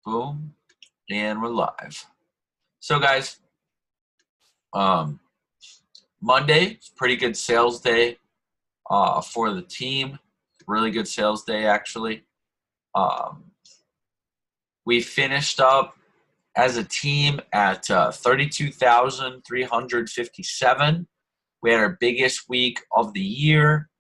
Boom, and we're live. So, guys, Monday is a pretty good sales day for the team. Really good sales day, actually. We finished up as a team at 32,357. We had our biggest week of the year.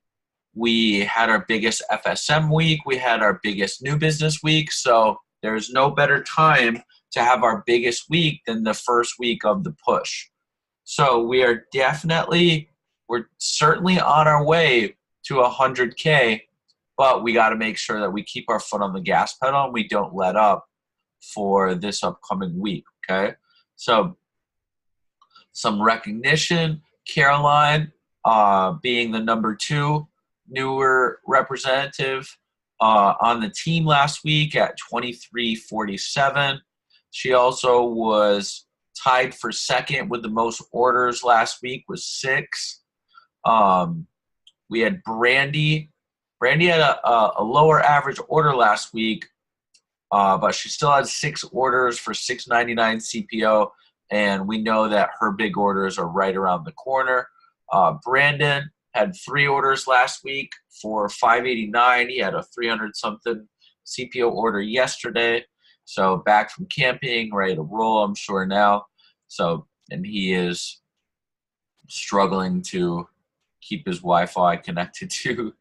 We had our biggest FSM week. We had our biggest new business week. So there's no better time to have our biggest week than the first week of the push. So we're certainly on our way to 100K, but we got to make sure that we keep our foot on the gas pedal and we don't let up for this upcoming week, okay? So some recognition, Caroline being the number 2 newer representative on the team last week at 2347. She also was tied for second with the most orders last week with 6. We had Brandy. Brandy had a lower average order last week, but she still had 6 orders for $6.99 CPO, and we know that her big orders are right around the corner. Brandon had 3 orders last week for $5.89. He had a 300-something CPO order yesterday. So back from camping, ready to roll, I'm sure now. So, and he is struggling to keep his Wi-Fi connected to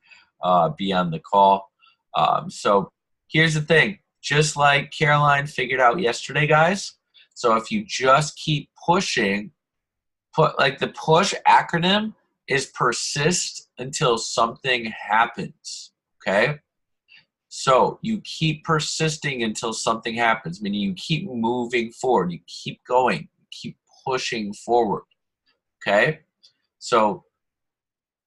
be on the call. So here's the thing. Just like Caroline figured out yesterday, guys. So if you just keep pushing, the push acronym is persist until something happens, okay? So you keep persisting until something happens, meaning you keep moving forward, you keep going, you keep pushing forward, okay? So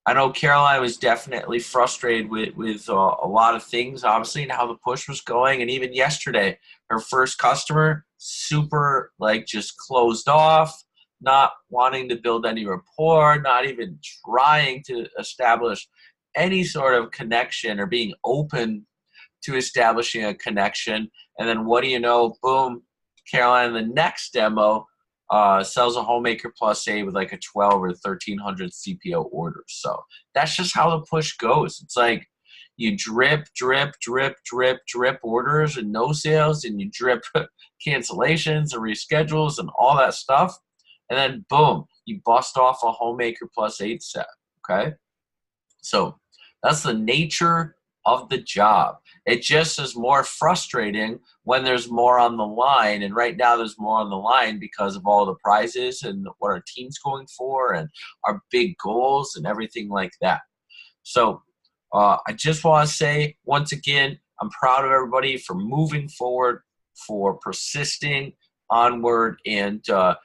I know Caroline was definitely frustrated with a lot of things, obviously, and how the push was going. And even yesterday, her first customer, super, just closed off, not wanting to build any rapport, not even trying to establish any sort of connection or being open to establishing a connection. And then what do you know? Boom, Caroline, the next demo, sells a Homemaker Plus A with like a 12 or 1,300 CPO orders. So that's just how the push goes. It's like you drip orders and no sales, and you drip cancellations and reschedules and all that stuff. And then boom, you bust off a Homemaker Plus 8 set, okay? So that's the nature of the job. It just is more frustrating when there's more on the line, and right now there's more on the line because of all the prizes and what our team's going for and our big goals and everything like that. So I just want to say, once again, I'm proud of everybody for moving forward, for persisting onward, and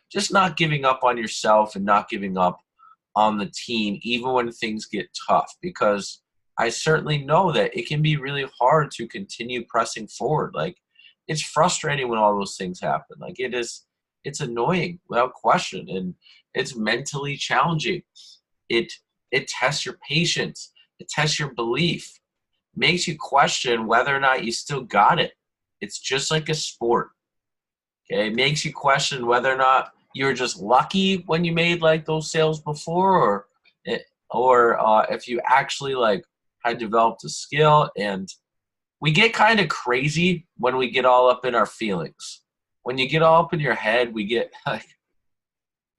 just not giving up on yourself and not giving up on the team, even when things get tough, because I certainly know that it can be really hard to continue pressing forward. It's frustrating when all those things happen. It's annoying without question, and it's mentally challenging. It tests your patience. It tests your belief. Makes you question whether or not you still got it. It's just like a sport. Okay, it makes you question whether or not you're just lucky when you made those sales before, or if you actually had developed a skill. And we get kind of crazy when we get all up in our feelings. When you get all up in your head, we get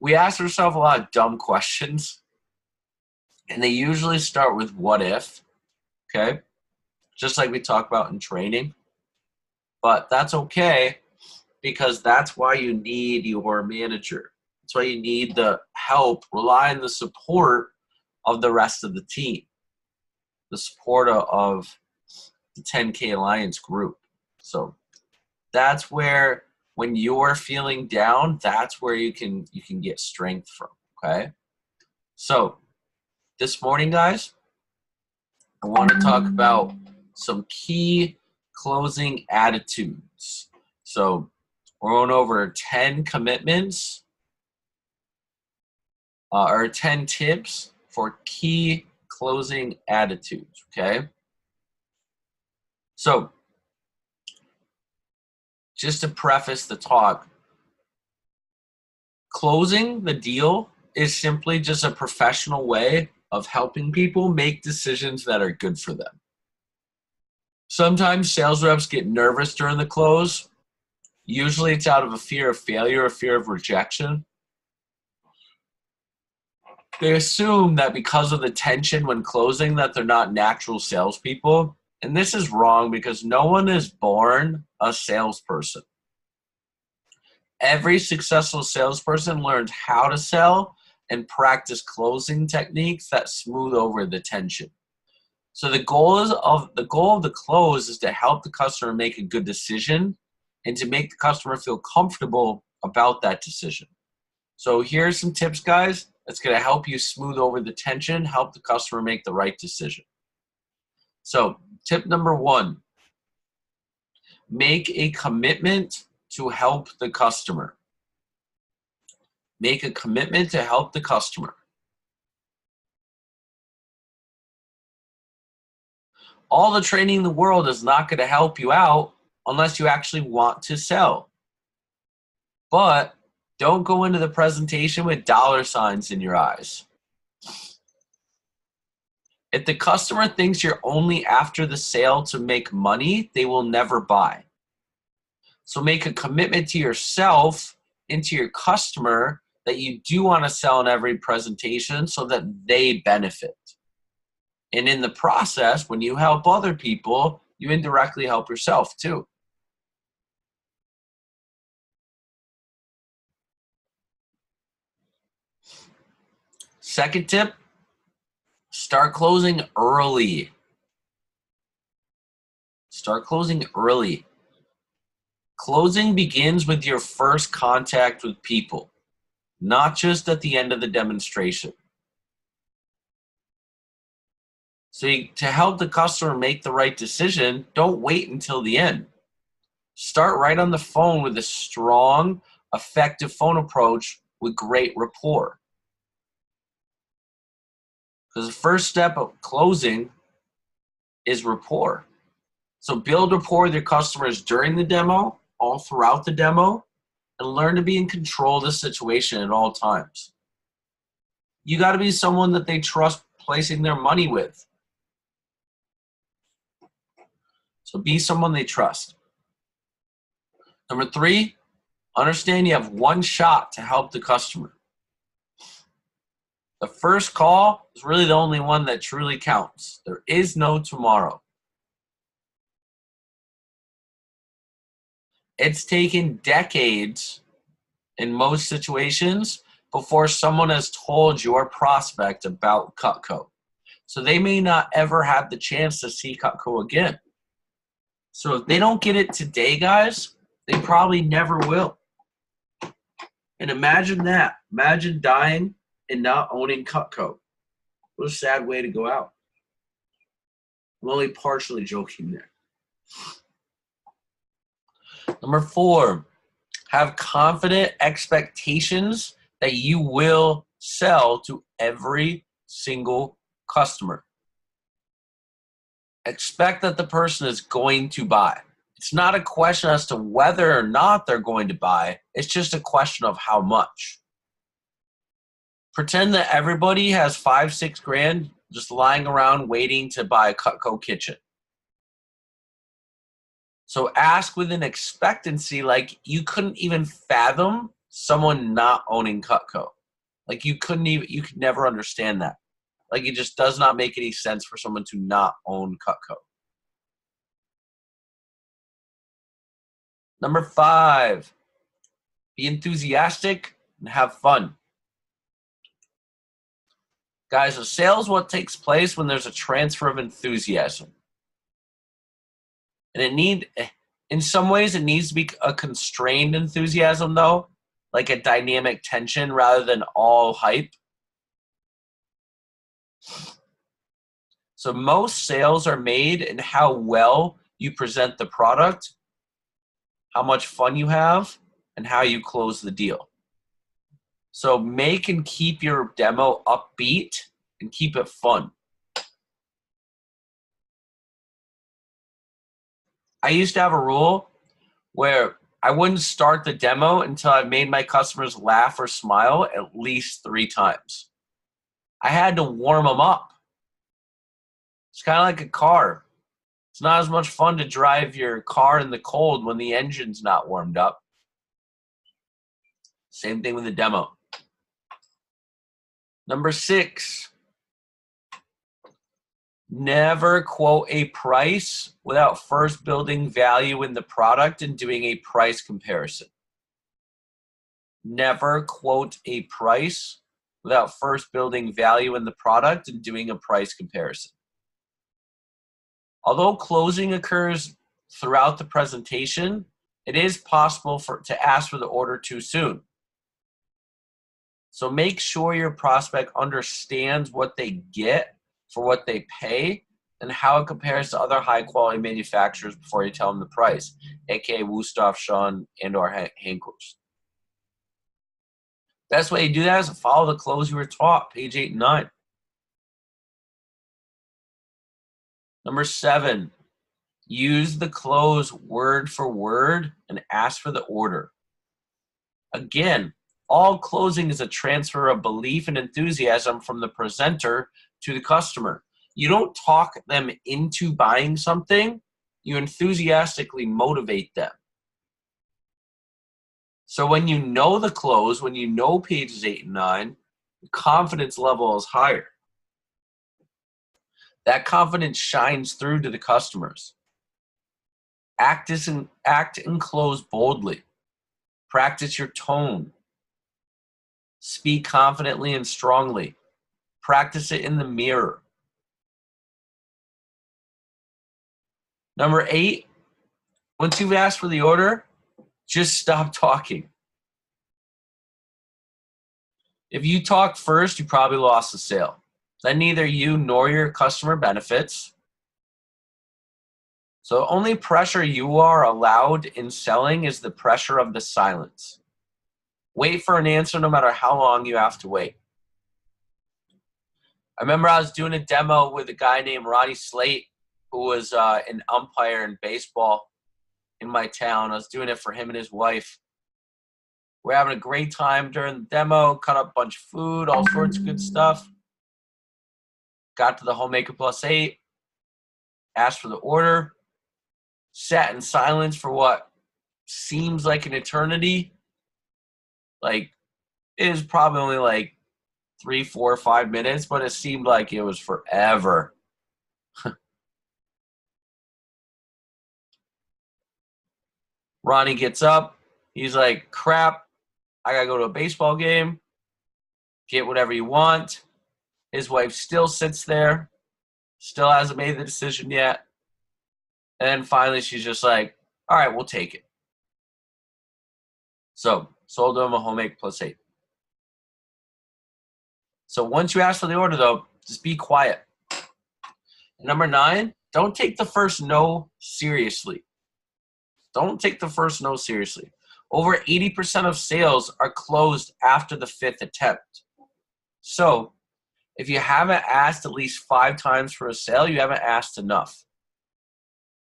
we ask ourselves a lot of dumb questions, and they usually start with what if, okay? Just like we talk about in training. But that's okay, because that's why you need your manager. That's why you need the help, rely on the support of the rest of the team, the support of the 10K Alliance group. So that's where, when you're feeling down, that's where you can get strength from, okay? So this morning, guys, I want to talk about some key closing attitudes. So we're going over 10 commitments or 10 tips for key closing attitudes, okay? So just to preface the talk, closing the deal is simply just a professional way of helping people make decisions that are good for them. Sometimes sales reps get nervous during the close. Usually it's out of a fear of failure, a fear of rejection. They assume that because of the tension when closing that they're not natural salespeople. And this is wrong because no one is born a salesperson. Every successful salesperson learned how to sell and practice closing techniques that smooth over the tension. So the goal of the close is to help the customer make a good decision and to make the customer feel comfortable about that decision. So here's some tips, guys, that's going to help you smooth over the tension, help the customer make the right decision. So tip number 1, make a commitment to help the customer. Make a commitment to help the customer. All the training in the world is not going to help you out unless you actually want to sell. But don't go into the presentation with dollar signs in your eyes. If the customer thinks you're only after the sale to make money, they will never buy. So make a commitment to yourself and to your customer that you do want to sell in every presentation so that they benefit. And in the process, when you help other people, you indirectly help yourself too. Second tip, start closing early. Start closing early. Closing begins with your first contact with people, not just at the end of the demonstration. So to help the customer make the right decision, don't wait until the end. Start right on the phone with a strong, effective phone approach with great rapport. Because the first step of closing is rapport. So build rapport with your customers during the demo, all throughout the demo, and learn to be in control of the situation at all times. You got to be someone that they trust placing their money with. So be someone they trust. Number 3, understand you have one shot to help the customer. The first call is really the only one that truly counts. There is no tomorrow. It's taken decades in most situations before someone has told your prospect about Cutco. So they may not ever have the chance to see Cutco again. So if they don't get it today, guys, they probably never will. And imagine that. Imagine dying and not owning Cutco. What a sad way to go out. I'm only partially joking there. Number 4, have confident expectations that you will sell to every single customer. Expect that the person is going to buy. It's not a question as to whether or not they're going to buy. It's just a question of how much. Pretend that everybody has $5-6 grand just lying around waiting to buy a Cutco kitchen. So ask with an expectancy like you couldn't even fathom someone not owning Cutco. Like you could never understand that. Like it just does not make any sense for someone to not own Cutco. Number 5, be enthusiastic and have fun. Guys, a sale is what takes place when there's a transfer of enthusiasm. And in some ways, it needs to be a constrained enthusiasm though, like a dynamic tension rather than all hype. So most sales are made in how well you present the product, how much fun you have, and how you close the deal. So make and keep your demo upbeat and keep it fun. I used to have a rule where I wouldn't start the demo until I made my customers laugh or smile at least 3 times. I had to warm them up. It's kind of like a car. It's not as much fun to drive your car in the cold when the engine's not warmed up. Same thing with the demo. Number 6, never quote a price without first building value in the product and doing a price comparison. Never quote a price without first building value in the product and doing a price comparison. Although closing occurs throughout the presentation, it is possible to ask for the order too soon. So make sure your prospect understands what they get for what they pay and how it compares to other high-quality manufacturers before you tell them the price, aka Wusthof, Schon, and or Henkels. Best way to do that is to follow the close you were taught, page 8 and 9. Number 7, use the close word for word and ask for the order. Again, all closing is a transfer of belief and enthusiasm from the presenter to the customer. You don't talk them into buying something, you enthusiastically motivate them. So when you know the close, when you know pages 8 and 9, the confidence level is higher. That confidence shines through to the customers. Act and close boldly. Practice your tone. Speak confidently and strongly. Practice it in the mirror. Number 8, once you've asked for the order, just stop talking. If you talked first, you probably lost the sale. Then neither you nor your customer benefits. So the only pressure you are allowed in selling is the pressure of the silence. Wait for an answer no matter how long you have to wait. I remember I was doing a demo with a guy named Ronnie Slate, who was an umpire in baseball in my town. I was doing it for him and his wife. We're having a great time during the demo, cut up a bunch of food, all sorts of good stuff. Got to the Homemaker Plus 8, asked for the order, sat in silence for what seems like an eternity. Like, it was probably only like 3, 4, 5 minutes, but it seemed like it was forever. Ronnie gets up. He's like, crap, I gotta go to a baseball game. Get whatever you want. His wife still sits there. Still hasn't made the decision yet. And then finally she's just like, all right, we'll take it. So, sold him a Homemaker Plus 8. So once you ask for the order, though, just be quiet. Number 9, don't take the first no seriously. Don't take the first no seriously. Over 80% of sales are closed after the 5th attempt. So if you haven't asked at least 5 times for a sale, you haven't asked enough.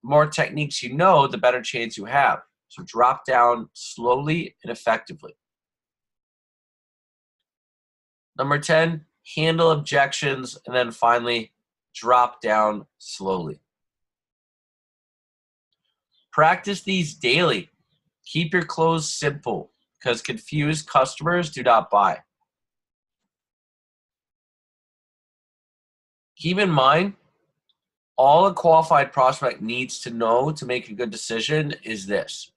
The more techniques you know, the better chance you have. So drop down slowly and effectively. Number 10, handle objections, and then finally, drop down slowly. Practice these daily. Keep your close simple because confused customers do not buy. Keep in mind, all a qualified prospect needs to know to make a good decision is this.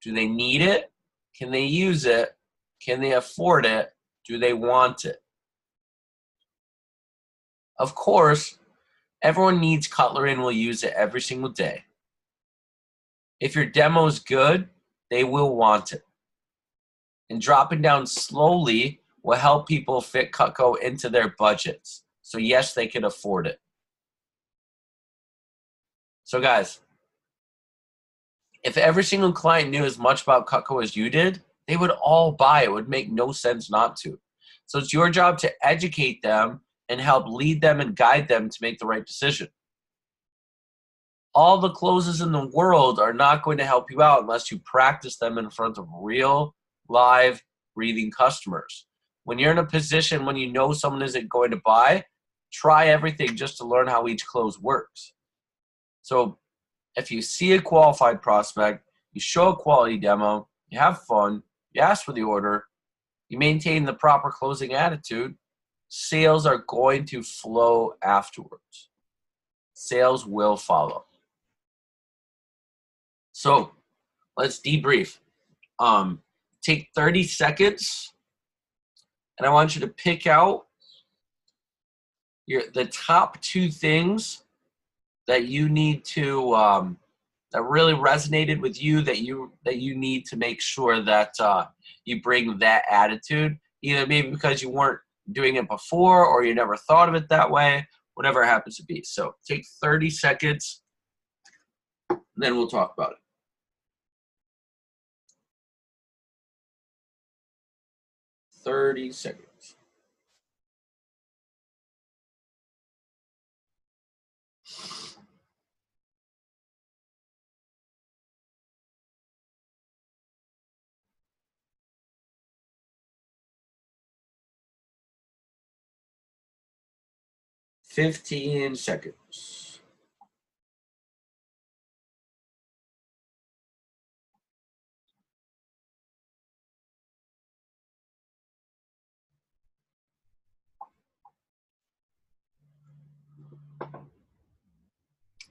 Do they need it? Can they use it? Can they afford it? Do they want it? Of course, everyone needs cutlery and will use it every single day. If your demo is good, they will want it. And dropping down slowly will help people fit Cutco into their budgets. So yes, they can afford it. So guys, if every single client knew as much about Cutco as you did, they would all buy. It would make no sense not to. So it's your job to educate them and help lead them and guide them to make the right decision. all the closes in the world are not going to help you out unless you practice them in front of real, live, breathing customers. When you're in a position when you know someone isn't going to buy, try everything just to learn how each close works. So if you see a qualified prospect, you show a quality demo, you have fun, you ask for the order, you maintain the proper closing attitude, sales are going to flow afterwards. Sales will follow. So let's debrief. Take 30 seconds, and I want you to pick out the top 2 things that you need to that really resonated with you, that you need to make sure that you bring that attitude, either maybe because you weren't doing it before or you never thought of it that way, whatever it happens to be. So take 30 seconds, and then we'll talk about it. 30 seconds. $15 seconds.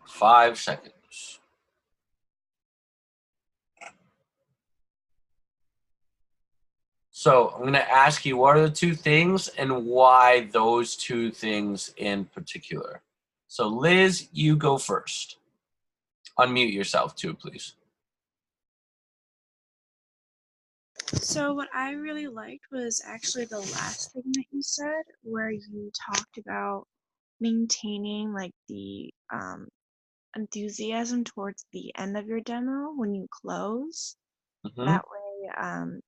$5 seconds. So I'm going to ask you, what are the 2 things and why those 2 things in particular? So Liz, you go first. Unmute yourself too, please. So what I really liked was actually the last thing that you said, where you talked about maintaining like the enthusiasm towards the end of your demo when you close. Mm-hmm. That way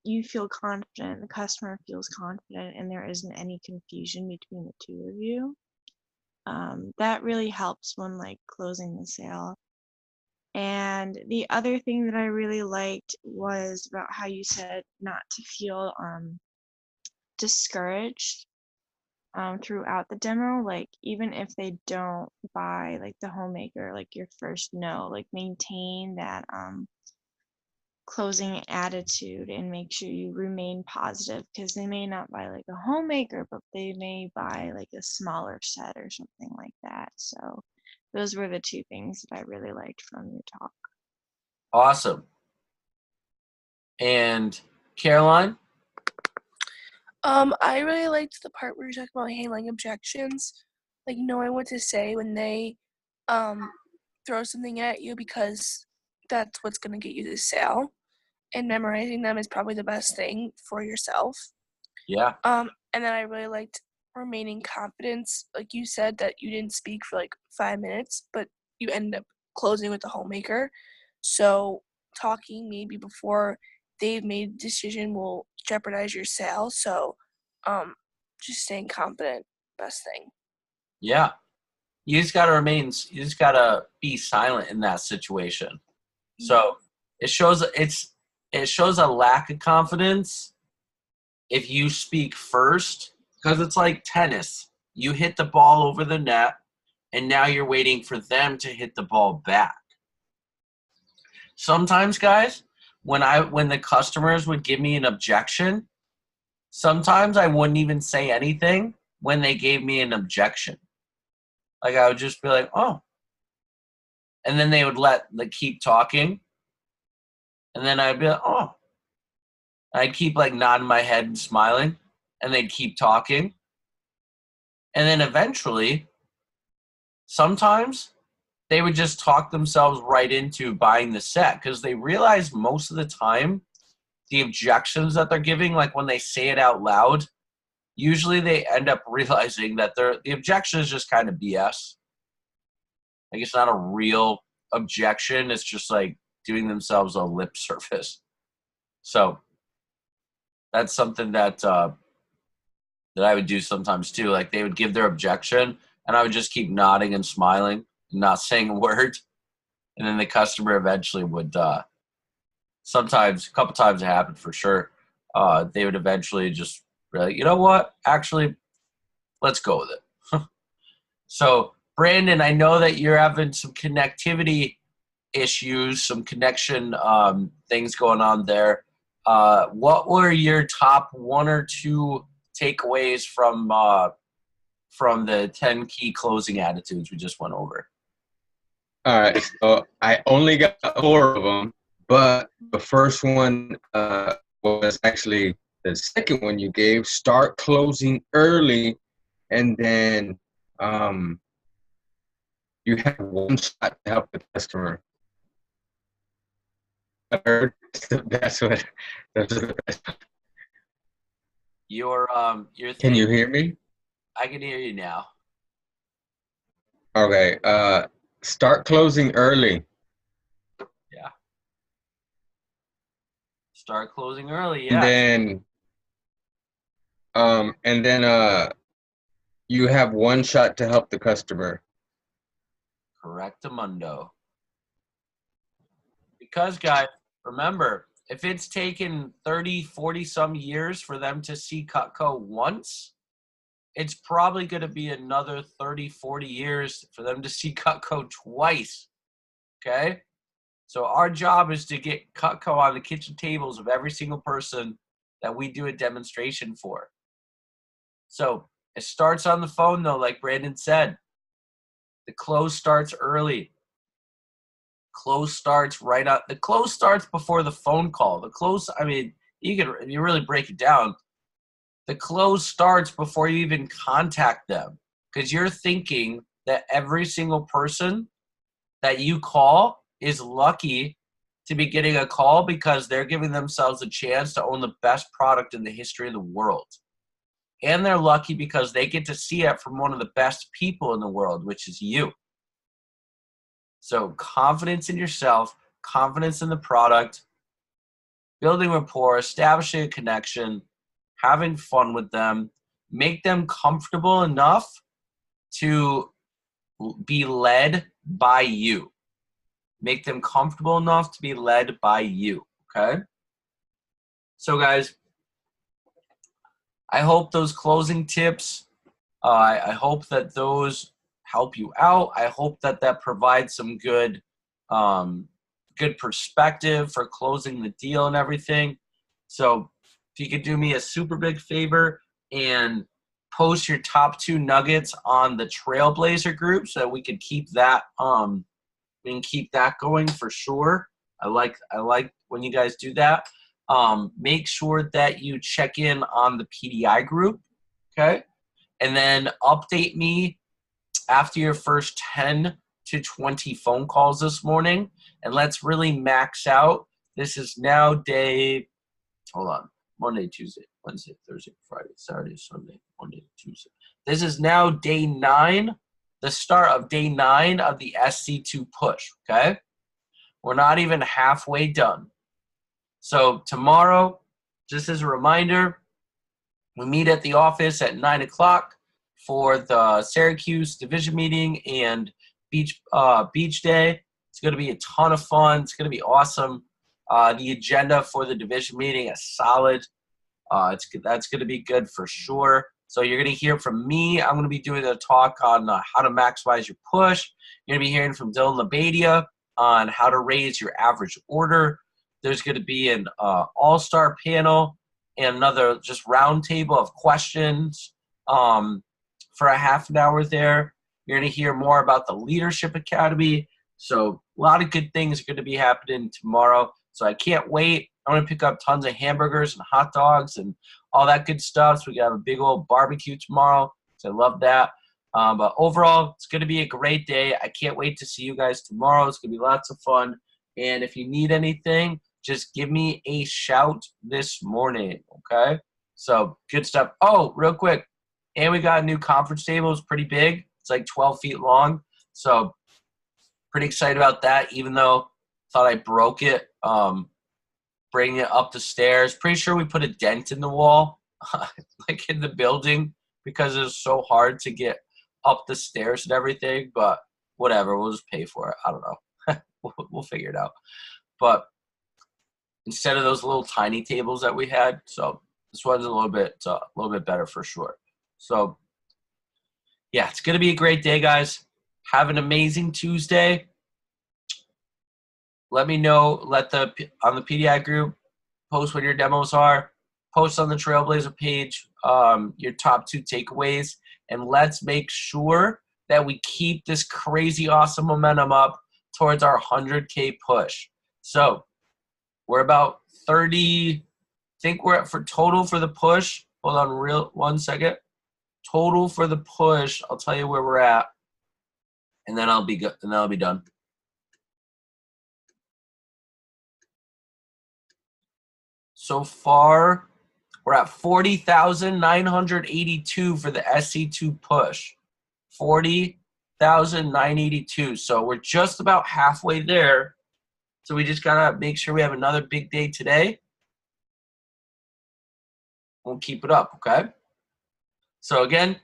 you feel confident, the customer feels confident, and there isn't any confusion between the 2 of you. That really helps when like closing the sale. And the other thing that I really liked was about how you said not to feel discouraged throughout the demo. Like even if they don't buy like the homemaker, like your first no, like maintain that closing attitude and make sure you remain positive, because they may not buy like a homemaker, but they may buy like a smaller set or something like that. So those were the 2 things that I really liked from your talk. Awesome. And Caroline? I really liked the part where you're talking about handling objections, like knowing what to say when they throw something at you, because that's what's gonna get you the sale. And memorizing them is probably the best thing for yourself. Yeah. And then I really liked remaining confident. Like you said that you didn't speak for like 5 minutes, but you ended up closing with the homemaker. So talking maybe before they've made a decision will jeopardize your sale. So just staying confident, best thing. Yeah. You just gotta be silent in that situation. So it shows a lack of confidence if you speak first, because it's like tennis. You hit the ball over the net, and now you're waiting for them to hit the ball back. Sometimes, guys, when the customers would give me an objection, sometimes I wouldn't even say anything when they gave me an objection. Like I would just be like, "Oh," and then they would keep talking, and then I'd be like, "Oh," I'd keep like nodding my head and smiling, and they'd keep talking. And then eventually, sometimes they would just talk themselves right into buying the set, because they realize most of the time the objections that they're giving, like when they say it out loud, usually they end up realizing that the objection is just kind of BS. Like it's not a real objection. It's just like doing themselves a lip service. So that's something that I would do sometimes too. Like they would give their objection, and I would just keep nodding and smiling and not saying a word. and then the customer eventually would, sometimes, a couple times it happened for sure, they would eventually just be like, you know what, actually, let's go with it. So, Brandon, I know that you're having some connectivity issues, some connection things going on there. What were your top 1 or 2 takeaways from the 10 key closing attitudes we just went over? All right, so I only got 4 of them, but the first one was actually the second one you gave. Start closing early, and then you have one shot to help the customer. I heard that's what that's the best. Your Can you hear me? I can hear you now. Okay. Start closing early. Yeah. Start closing early. Yeah. And then you have one shot to help the customer. Correctamundo. Because, guys, remember, if it's taken 30, 40 some years for them to see Cutco once, it's probably going to be another 30, 40 years for them to see Cutco twice. Okay? So our job is to get Cutco on the kitchen tables of every single person that we do a demonstration for. So it starts on the phone, though, like Brandon said. The close starts early. Close starts right up. The close starts before the phone call. The close, I mean, if you really break it down, the close starts before you even contact them, because you're thinking that every single person that you call is lucky to be getting a call because they're giving themselves a chance to own the best product in the history of the world. And they're lucky because they get to see it from one of the best people in the world, which is you. So confidence in yourself, confidence in the product, building rapport, establishing a connection, having fun with them, make them comfortable enough to be led by you. Make them comfortable enough to be led by you, okay? So, guys, I hope those closing tips, I hope that those help you out. I hope that that provides some good good perspective for closing the deal and everything. So if you could do me a super big favor and post your top 2 nuggets on the Trailblazer group so that we could keep that going for sure. I like when you guys do that. Make sure that you check in on the PDI group, okay? And then update me after your first 10 to 20 phone calls this morning, and let's really max out. This is now day, hold on, Monday, Tuesday, Wednesday, Thursday, Friday, Saturday, Sunday, Monday, Tuesday. This is now day 9, the start of day 9 of the SC2 push, okay? We're not even halfway done. So tomorrow, just as a reminder, we meet at the office at 9 o'clock for the Syracuse division meeting and beach day. It's going to be a ton of fun. It's going to be awesome. The agenda for the division meeting is solid. That's going to be good for sure. So you're going to hear from me. I'm going to be doing a talk on how to maximize your push. You're going to be hearing from Dylan Labadia on how to raise your average order. There's going to be an all-star panel and another just roundtable of questions for a half an hour there. You're going to hear more about the Leadership Academy. So a lot of good things are going to be happening tomorrow. So I can't wait. I'm going to pick up tons of hamburgers and hot dogs and all that good stuff. So we have a big old barbecue tomorrow. So I love that. But overall, it's going to be a great day. I can't wait to see you guys tomorrow. It's going to be lots of fun. And if you need anything, just give me a shout this morning, okay? So good stuff. Oh, real quick. And we got a new conference table. It's pretty big. It's like 12 feet long. So pretty excited about that, even though I thought I broke it bringing it up the stairs. Pretty sure we put a dent in the wall, like in the building, because it was so hard to get up the stairs and everything. But whatever, we'll just pay for it. I don't know. we'll figure it out. But instead of those little tiny tables that we had, so this one's a little bit better for sure. So yeah, it's gonna be a great day, guys. Have an amazing Tuesday. Let me know. On the PDI group, post what your demos are. Post on the Trailblazer page your top 2 takeaways, and let's make sure that we keep this crazy awesome momentum up towards our 100K push. So we're about 30. I think we're at for total for the push. Hold on, 1 second. Total for the push. I'll tell you where we're at, and then I'll be good. And then I'll be done. So far, we're at 40,982 for the SC2 push. 40,982. So we're just about halfway there. So we just got to make sure we have another big day today. We'll keep it up, okay? So again,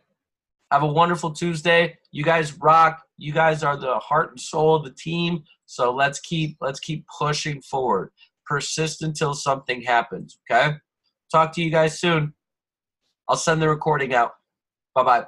have a wonderful Tuesday. You guys rock. You guys are the heart and soul of the team. So let's keep pushing forward. Persist until something happens, okay? Talk to you guys soon. I'll send the recording out. Bye-bye.